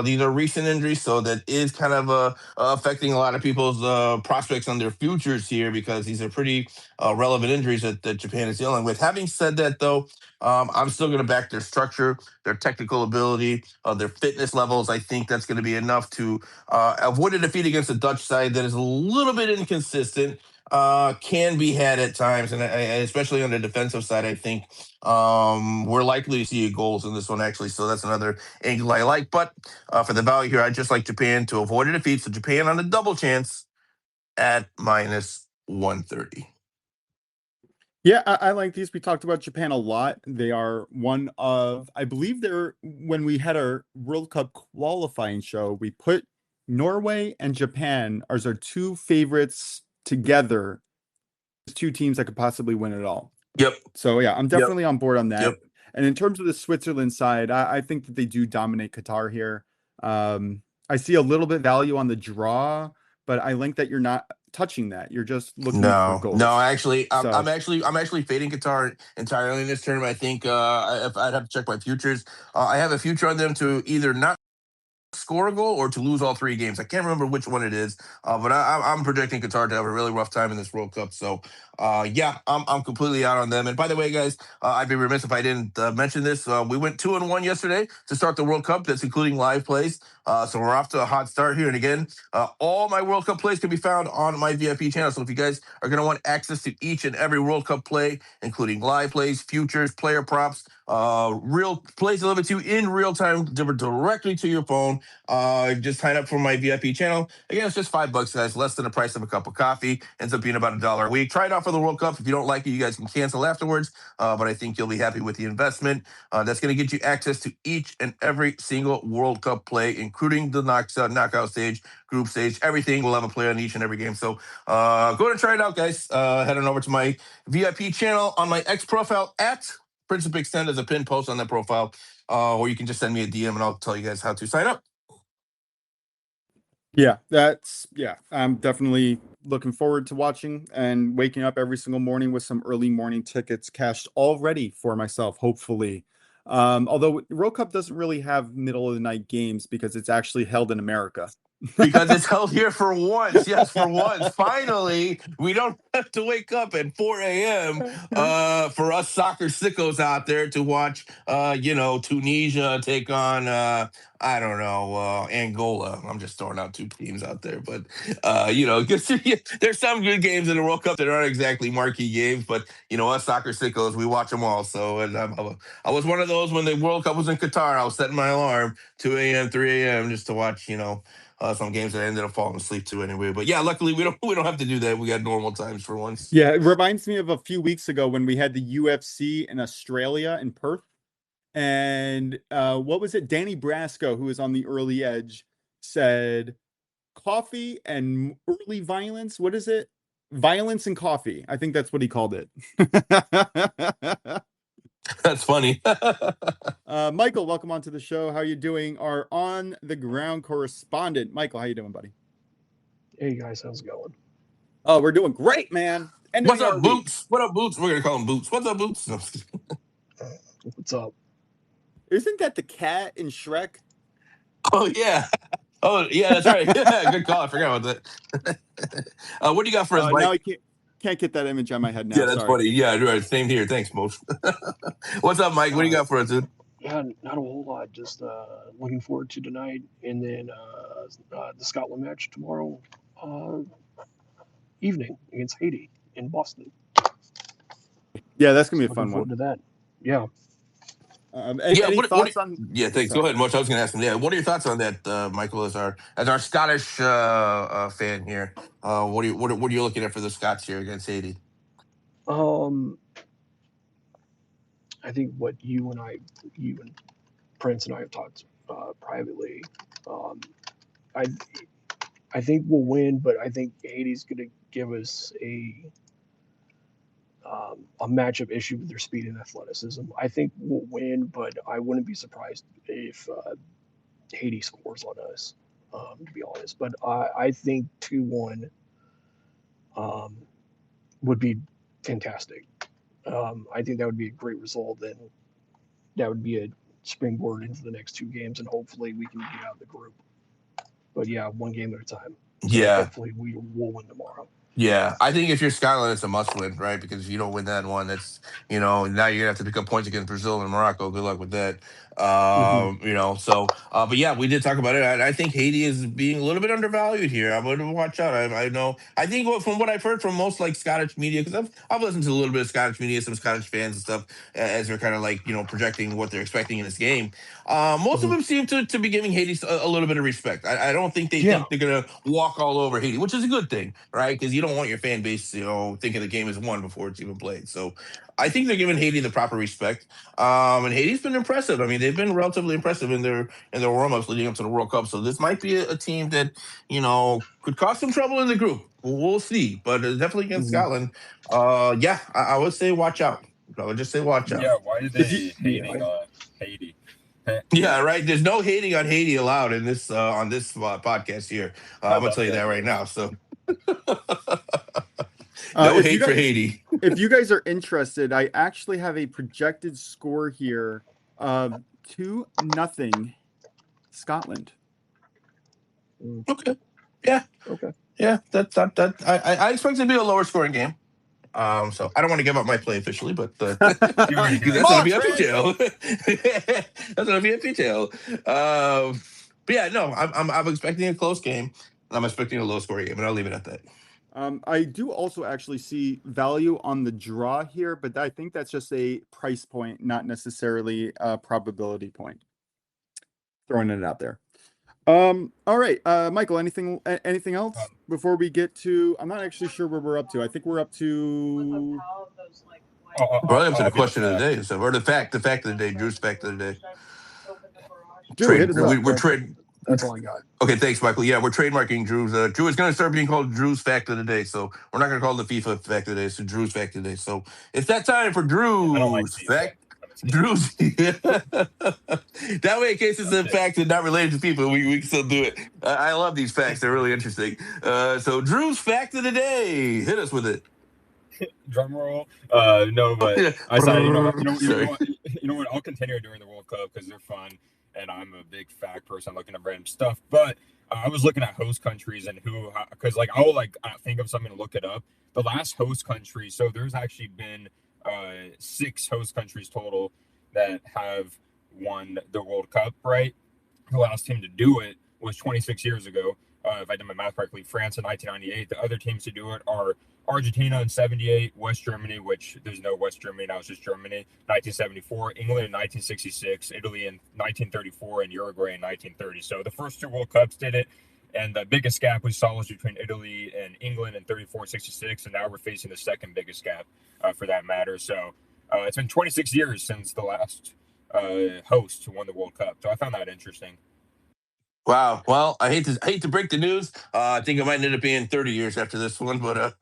A: These are recent injuries, so that is kind of affecting a lot of people's prospects on their futures here because these are pretty relevant injuries that Japan is dealing with. Having said that, though, I'm still going to back their structure, their technical ability, their fitness levels. I think that's going to be enough to avoid a defeat against the Dutch side that is a little bit inconsistent, can be had at times, and especially on the defensive side, I think we're likely to see goals in this one, actually. So that's another angle I like. But for the value here, I just like Japan to avoid a defeat. So Japan on a double chance at minus 130.
B: Yeah, I like these. We talked about Japan a lot. They are one of, I believe when we had our World Cup qualifying show, we put Norway and Japan as our 2 favorites together. 2 teams that could possibly win it all.
A: Yep.
B: So yeah, I'm definitely on board on that.
A: Yep.
B: And in terms of the Switzerland side, I think that they do dominate Qatar here. I see a little bit value on the draw, but I think that you're not touching that. You're just looking for goals.
A: No, actually, I'm actually fading Qatar entirely in this tournament. I think if I'd have to check my futures, I have a future on them to either not score a goal or to lose all 3 games. I can't remember which one it is, but I'm projecting Qatar to have a really rough time in this World Cup. So, yeah, I'm completely out on them. And by the way, guys, I'd be remiss if I didn't mention this. We went 2-1 yesterday to start the World Cup. That's including live plays. So we're off to a hot start here. And again, all my World Cup plays can be found on my VIP channel. So if you guys are going to want access to each and every World Cup play, including live plays, futures, player props, real plays delivered to you in real time, delivered directly to your phone, just sign up for my VIP channel. Again, it's just $5, guys, less than the price of a cup of coffee. Ends up being about $1 a week. Try it out for the World Cup. If you don't like it, you guys can cancel afterwards. But I think you'll be happy with the investment. That's going to get you access to each and every single World Cup play, including the knockout stage, group stage, everything. We'll have a play on each and every game. So go ahead and try it out, guys. Head on over to my VIP channel on my X profile at Principal Extend as a pin post on that profile, or you can just send me a DM and I'll tell you guys how to sign up.
B: Yeah, I'm definitely looking forward to watching and waking up every single morning with some early morning tickets cashed already for myself, hopefully. Although World Cup doesn't really have middle of the night games because it's actually held in America.
A: Because it's held here for once. Yes, for once. Finally, we don't have to wake up at 4 a.m. For us soccer sickos out there to watch, Tunisia take on, I don't know, Angola. I'm just throwing out two teams out there. But, there's some good games in the World Cup that aren't exactly marquee games. But, us soccer sickos, we watch them all. So and I was one of those when the World Cup was in Qatar. I was setting my alarm 2 a.m., 3 a.m. just to watch, some games that I ended up falling asleep to anyway. But yeah, luckily we don't have to do that. We got normal times for once.
B: Yeah, it reminds me of a few weeks ago when we had the UFC in Australia in Perth. And what was it? Danny Brasco, who was on the early edge, said coffee and early violence. What is it? Violence and coffee. I think that's what he called it.
A: That's funny.
B: Michael, welcome onto the show. How are you doing? Our on the ground correspondent. Michael, how you doing, buddy?
E: Hey guys, how's it going?
B: Oh, we're doing great, man.
A: What's up, Boots? What up, Boots? We're gonna call him Boots. What's up, Boots? No.
E: What's up?
B: Isn't that the cat in Shrek?
A: Oh yeah. Oh yeah, that's right. Yeah, good call. I forgot about that. What do you got for us, Mike?
B: Now I can't get that image on my head now.
A: Yeah, that's funny. Yeah, right. Same here. Thanks, Mosh. What's up, Mike? What do you got for us, dude?
E: Yeah, not a whole lot. Just looking forward to tonight, and then the Scotland match tomorrow evening against Haiti in Boston.
B: Yeah, that's gonna be a fun one.
E: To that. Yeah.
B: Any thoughts on?
A: Yeah, thanks. Sorry. Go ahead, Mosh. I was going to ask him. Yeah, what are your thoughts on that, Michael? As our Scottish fan here, what are you looking at for the Scots here against Haiti?
E: I think what you and Prince and I have talked privately. I think we'll win, but I think Haiti's going to give us a matchup issue with their speed and athleticism. I think we'll win, but I wouldn't be surprised if Haiti scores on us, to be honest. But I think 2-1 would be fantastic. I think that would be a great result, and that would be a springboard into the next two games, and hopefully we can get out of the group. But yeah, one game at a time. So
A: yeah.
E: Hopefully we will win tomorrow.
A: Yeah, I think if you're Scotland, it's a must-win, right? Because if you don't win that one, that's now you're gonna have to pick up points against Brazil and Morocco. Good luck with that. But yeah, we did talk about it. I think Haiti is being a little bit undervalued here. I would watch out. I know. I think from what I've heard from most Scottish media, because I've listened to a little bit of Scottish media, some Scottish fans and stuff, as they're kind of projecting what they're expecting in this game. Most of them seem to be giving Haiti a little bit of respect. I don't think they think they're gonna walk all over Haiti, which is a good thing, right? Because you don't want your fan base, thinking the game is won before it's even played. So I think they're giving Haiti the proper respect. And Haiti's been impressive. I mean, they've been relatively impressive in their warm-ups leading up to the World Cup. So this might be a team that, could cause some trouble in the group. We'll see. But definitely against Scotland. I would say watch out. I would just say watch out.
D: Yeah, why are they hating on Haiti?
A: Yeah, right. There's no hating on Haiti allowed in this on this podcast here. I'm gonna tell you that right now. So no hate for Haiti.
B: If you guys are interested, I actually have a projected score here of 2-0 Scotland.
A: Okay. Yeah.
E: Okay.
A: Yeah. That I expect it to be a lower scoring game. So I don't want to give up my play officially, but that's gonna be a detail. That's gonna be a detail. But yeah, no, I'm expecting a close game. I'm expecting a low scoring game, and I'll leave it at that.
B: I do also actually see value on the draw here, but I think that's just a price point, not necessarily a probability point. Throwing it out there. All right, Michael, anything else before we get to? I'm not actually sure where we're up to. I think we're up to.
A: Probably up to the question of the day, or the fact of the day, Drew's fact of the day.
E: We're trading. That's all I got.
A: Okay, thanks, Michael. Yeah, we're trademarking Drew's. Drew is going to start being called Drew's Fact of the Day. So we're not going to call it the FIFA Fact of the Day. It's Drew's Fact of the Day. So it's that time for Drew's Fact. Drew's. That way, in case it's a fact and not related to people, we can still do it. I love these facts. They're really interesting. So Drew's Fact of the Day. Hit us with it.
D: Drum roll. No, but I saw, you know what? I'll continue during the World Cup because they're fun. and I'm a big fact person. I'm looking at random stuff, but I was looking at host countries and who, because like I'll think of something to look it up. The last host country, so there's actually been 6 host countries total that have won the World Cup, right? The last team to do it was 26 years ago. If I did my math correctly, France in 1998. The other teams to do it are Argentina in 78, West Germany, which there's no West Germany now, it's just Germany, 1974, England in 1966, Italy in 1934, and Uruguay in 1930. So the first 2 World Cups did it, and the biggest gap we saw was between Italy and England in 34-66, and now we're facing the second biggest gap for that matter. So it's been 26 years since the last host won the World Cup. So I found that interesting.
A: Wow. Well, I hate to break the news. I think it might end up being 30 years after this one, but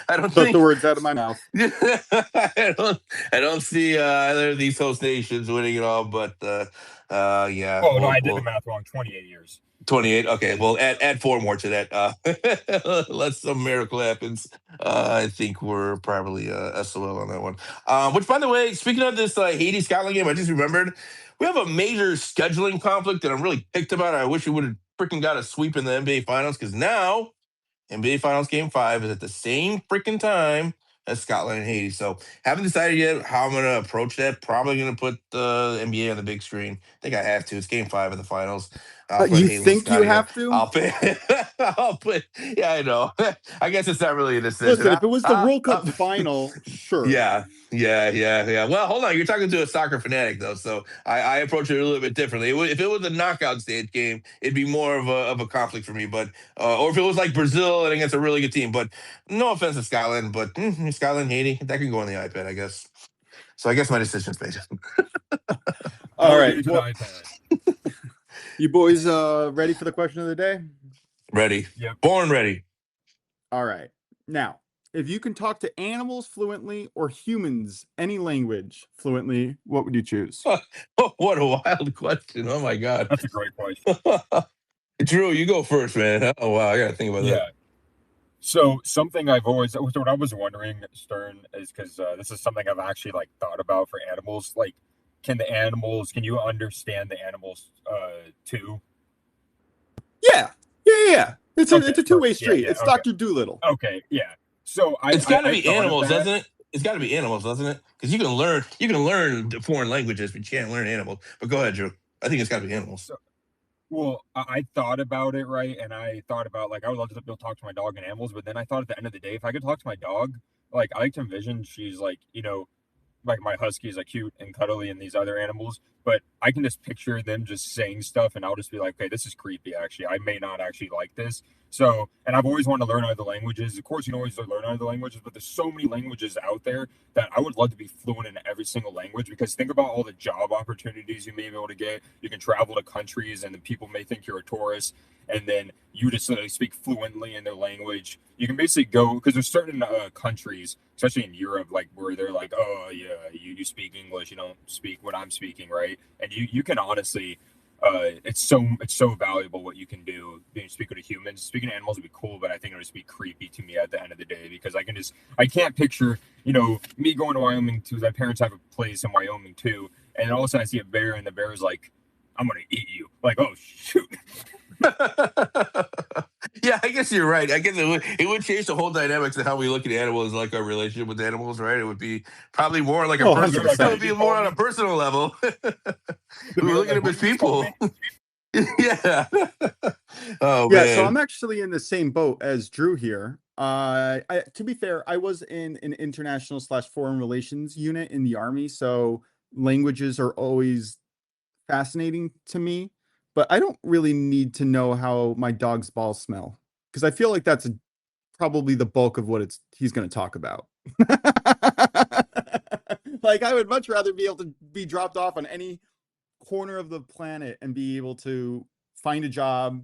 A: I don't
B: Took
A: think
B: the words out of my mouth.
A: I don't see either of these host nations winning it all. But yeah.
D: Oh no, I did the math wrong. 28 years.
A: 28. Okay. Well, add 4 more to that. Unless some miracle happens, I think we're probably SOL on that one. Which, by the way, speaking of this Haiti Scotland game, I just remembered we have a major scheduling conflict that I'm really picked about. I wish we would have freaking got a sweep in the NBA Finals, because now NBA Finals Game 5 is at the same freaking time as Scotland and Haiti. So haven't decided yet how I'm going to approach that. Probably going to put the NBA on the big screen. I think I have to. It's Game 5 of the Finals.
B: You think you have to?
A: I'll put. Yeah, I know. I guess it's not really a decision.
B: Listen, if it was the World Cup final, sure.
A: Yeah. Well, hold on. You're talking to a soccer fanatic, though, so I approach it a little bit differently. If it was a knockout stage game, it'd be more of a conflict for me. But or if it was like Brazil and against a really good team. But no offense to Scotland, but Scotland, Haiti, that can go on the iPad, I guess. So I guess my decision's made.
B: All right. Well, you boys ready for the question of the day?
A: Ready.
D: Yep.
A: Born ready.
B: All right. Now, if you can talk to animals fluently or humans any language fluently, what would you choose?
A: What a wild question. Oh, my God.
D: That's a great question.
A: Drew, you go first, man. Oh, wow. I got to think about that.
D: So something what I was wondering, Stern, is because this is something I've actually thought about for animals. Like, can you understand the animals too?
B: Yeah. It's a two-way street. It's Dr. Dolittle.
D: Okay, yeah. So
A: it's got to be animals, doesn't it? It's got to be animals, doesn't it? Because you can learn foreign languages, but you can't learn animals. But go ahead, Drew. I think it's got to be animals.
D: Well, I thought about it, right? And I thought about, I would love to be able to talk to my dog and animals, but then I thought at the end of the day, if I could talk to my dog, I like to envision she's my husky is cute and cuddly and these other animals, but I can just picture them just saying stuff and I'll just be like, okay, this is creepy, actually. I may not actually like this. So, and I've always wanted to learn other languages. Of course, you can always learn other languages, but there's so many languages out there that I would love to be fluent in every single language, because think about all the job opportunities you may be able to get. You can travel to countries and the people may think you're a tourist, and then you just speak fluently in their language. You can basically go, because there's certain countries, especially in Europe, where they're like, oh yeah, you speak English, you don't speak what I'm speaking, right? And you can honestly, it's so valuable what you can do being speaking to humans. Speaking to animals would be cool, but I think it would just be creepy to me at the end of the day, because I can't picture, me going to Wyoming too. My parents have a place in Wyoming too, and all of a sudden I see a bear and the bear is like, I'm gonna eat you. Oh shoot.
A: Yeah, I guess you're right. I guess it would change the whole dynamics of how we look at animals, our relationship with animals, right? It would be probably more like a personal. It would be more on a personal level. We're looking at them as people. Yeah. Oh
B: yeah.
A: man.
B: So I'm actually in the same boat as Drew here. To be fair, I was in an international / foreign relations unit in the Army, so languages are always fascinating to me. But I don't really need to know how my dog's balls smell, because I feel like that's probably the bulk of what he's going to talk about. I would much rather be able to be dropped off on any corner of the planet and be able to find a job,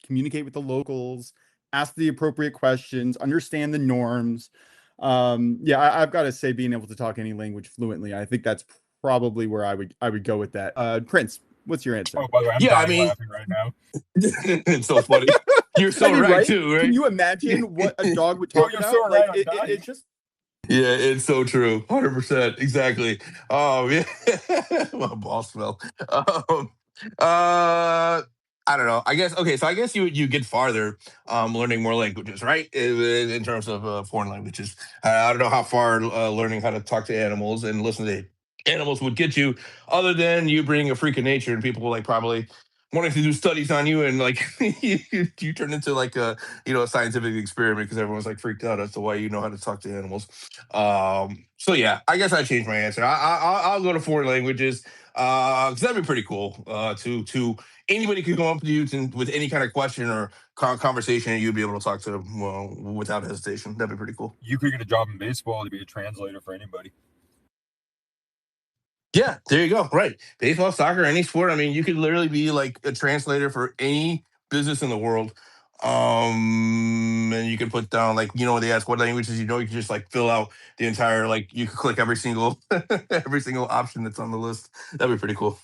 B: communicate with the locals, ask the appropriate questions, understand the norms. I've got to say, being able to talk any language fluently, I think that's probably where I would go with that. Prince, what's your answer?
D: Oh, by the way, I'm laughing right now.
A: It's so funny. You're so right too, right?
B: Can you imagine what a dog would talk about?
D: So right,
A: it just. Yeah, it's so true. 100%. Exactly. Oh, yeah. My ball smell. I don't know. I guess okay. So I guess you get farther learning more languages, right? In terms of foreign languages. I don't know how far learning how to talk to animals and listen to animals would get you, other than you bring a freak of nature and people like probably wanting to do studies on you and like you turn into like a scientific experiment because everyone's like freaked out as to why you know how to talk to animals. So yeah, I guess I changed my answer. I'll go to foreign languages because that'd be pretty cool. To anybody could come up to you with any kind of question or conversation, and you'd be able to talk to them without hesitation. That'd be pretty cool.
D: You could get a job in baseball to be a translator for anybody.
A: Yeah, there you go. Right. Baseball, soccer, any sport. I mean, you could literally be like a translator for any business in the world. And you can put down like, when they ask what languages you can just like fill out the entire like you could click every single every single option that's on the list. That'd be pretty cool.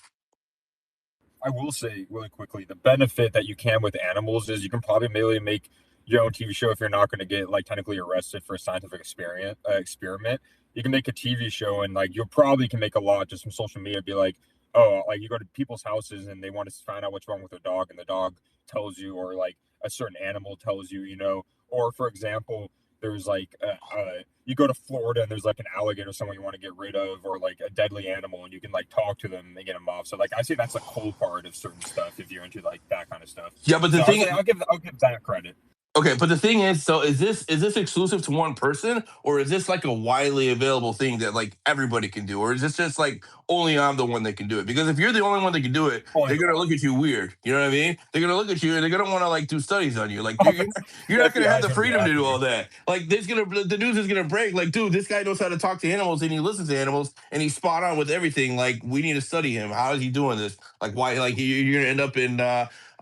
D: I will say really quickly, the benefit that you can with animals is you can probably maybe make your own TV show if you're not going to get like technically arrested for a scientific experiment. You can make a TV show and like you probably can make a lot just from social media. Be like, oh, like you go to people's houses and they want to find out what's wrong with their dog, and the dog tells you, or like a certain animal tells you, or for example, there's like you go to Florida and there's like an alligator someone you want to get rid of, or like a deadly animal, and you can like talk to them and get them off. So like I say that's a cool part of certain stuff if you're into like that kind of stuff.
A: Yeah, but the thing
D: I'll give that credit.
A: Okay, but the thing is, so is this exclusive to one person, or is this like a widely available thing that like everybody can do, or is this just like only I'm the one that can do it? Because if you're the only one that can do it, they're gonna look at you weird. You know what I mean? They're gonna look at you and they're gonna want to like do studies on you. Like you're not gonna have the freedom to do all that. Like the news is gonna break. Like, dude, this guy knows how to talk to animals and he listens to animals and he's spot on with everything. Like, we need to study him. How is he doing this? Like, why? Like, you're gonna end up in.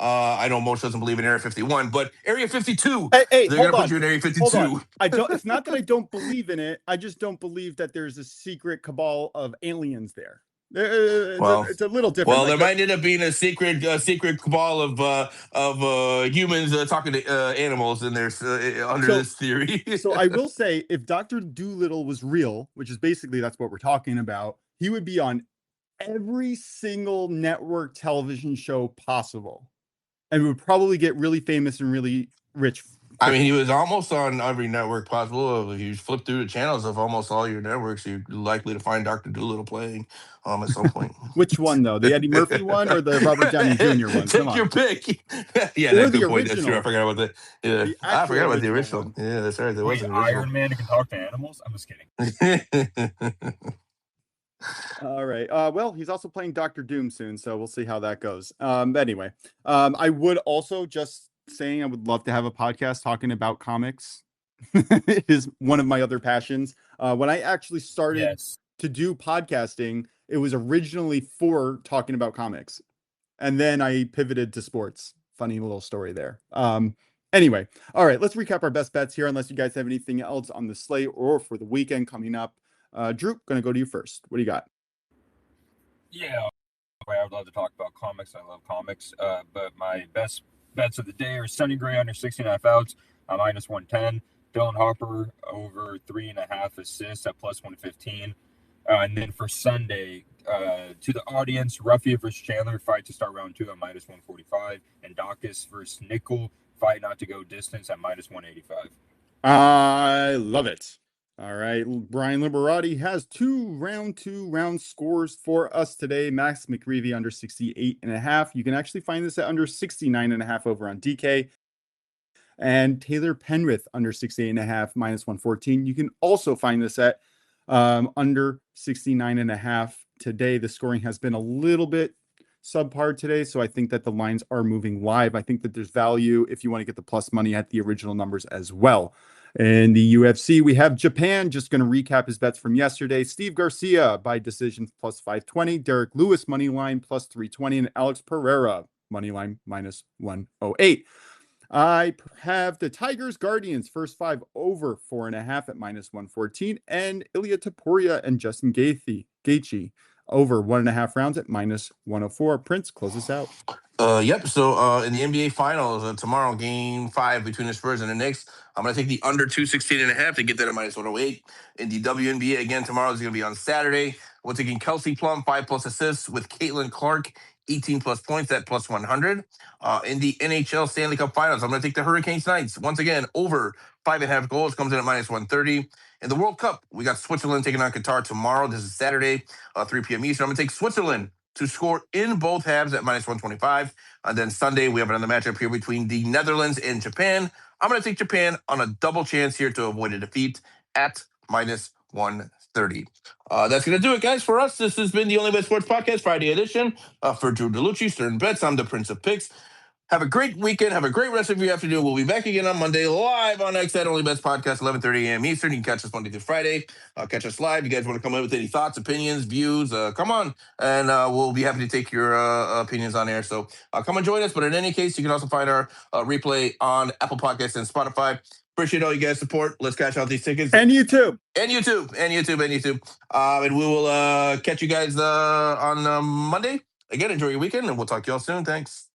A: I know most doesn't believe in Area 51, but Area 52.
B: Hey,
A: they're
B: hold
A: gonna
B: on.
A: put you in Area 52.
B: Hold on. I don't. It's not that I don't believe in it. I just don't believe that there's a secret cabal of aliens there. It's a little different.
A: Well, there might end up being a secret cabal of humans talking to animals in there under this theory.
B: So I will say, if Dr. Dolittle was real, which is basically that's what we're talking about, he would be on every single network television show possible, and would probably get really famous and really rich.
A: I mean, he was almost on every network possible. If you flip through the channels of almost all your networks, you're likely to find Dr. Dolittle playing at some point.
B: Which one, though? The Eddie Murphy one or the Robert Downey Jr. one?
A: Take your pick. Yeah, that's a good point. That's true. I forgot about that. Yeah, I forgot about the original one. Yeah, that's right. There was an original.
D: Iron Man who can talk to animals? I'm just kidding.
B: All right. Well, he's also playing Doctor Doom soon, so we'll see how that goes. Anyway, I would also just saying I would love to have a podcast talking about comics. It is one of my other passions. When I actually started to do podcasting, it was originally for talking about comics, and then I pivoted to sports. Funny little story there. Anyway, all right, let's recap our best bets here, unless you guys have anything else on the slate or for the weekend coming up. Drew, gonna go to you first. What do you got?
D: Yeah, I would love to talk about comics. I love comics, but my best bets of the day are Sonny Gray under 16.5 outs at minus 110. Dylan Harper over 3.5 assists at plus 115. And then for Sunday, to the audience, Ruffy versus Chandler fight to start round 2 at minus 145. And Dawkins versus Nickel fight not to go distance at minus 185.
B: I love it. All right, Brian Liberati has round two scores for us today. Max McGreevy under 68.5. You can actually find this at under 69.5 over on DK. And Taylor Penrith under 68.5 minus 114. You can also find this at under 69.5 today. The scoring has been a little bit subpar today, so I think that the lines are moving live. I think that there's value if you want to get the plus money at the original numbers as well. In the UFC, we have Japan, just going to recap his bets from yesterday. Steve Garcia by decision plus 520, Derek Lewis money line plus 320, and Alex Pereira money line minus 108. I have the Tigers Guardians first 5 over 4.5 at minus 114, and Ilya Taporia and Justin Gaethje over 1.5 rounds at minus 104. Prince, close us out.
A: Yep. So in the NBA Finals tomorrow, Game 5 between the Spurs and the Knicks, I'm going to take the under 216.5 to get that at minus 108. In the WNBA again tomorrow is going to be on Saturday. We're taking Kelsey Plum 5+ assists with Caitlin Clark 18 plus points at plus 100. In the NHL Stanley Cup Finals, I'm going to take the Hurricanes Knights. Once again, over 5.5 goals comes in at minus 130. In the World Cup, we got Switzerland taking on Qatar tomorrow. This is Saturday, 3 p.m. Eastern. I'm going to take Switzerland to score in both halves at minus 125. And then Sunday, we have another matchup here between the Netherlands and Japan. I'm going to take Japan on a double chance here to avoid a defeat at minus 130. That's going to do it, guys, for us. This has been the Only Bet Sports Podcast Friday edition. For Drew DeLucci, Stern Bets, I'm the Prince of Picks. Have a great weekend. Have a great rest of your afternoon. We'll be back again on Monday live on X at Only Bets Podcast, 11:30 a.m. Eastern. You can catch us Monday through Friday. Catch us live. You guys want to come in with any thoughts, opinions, views, come on. And we'll be happy to take your opinions on air. So come and join us. But in any case, you can also find our replay on Apple Podcasts and Spotify. Appreciate all you guys' support. Let's cash out these tickets.
B: And YouTube.
A: And we will catch you guys on Monday. Again, enjoy your weekend, and we'll talk to you all soon. Thanks.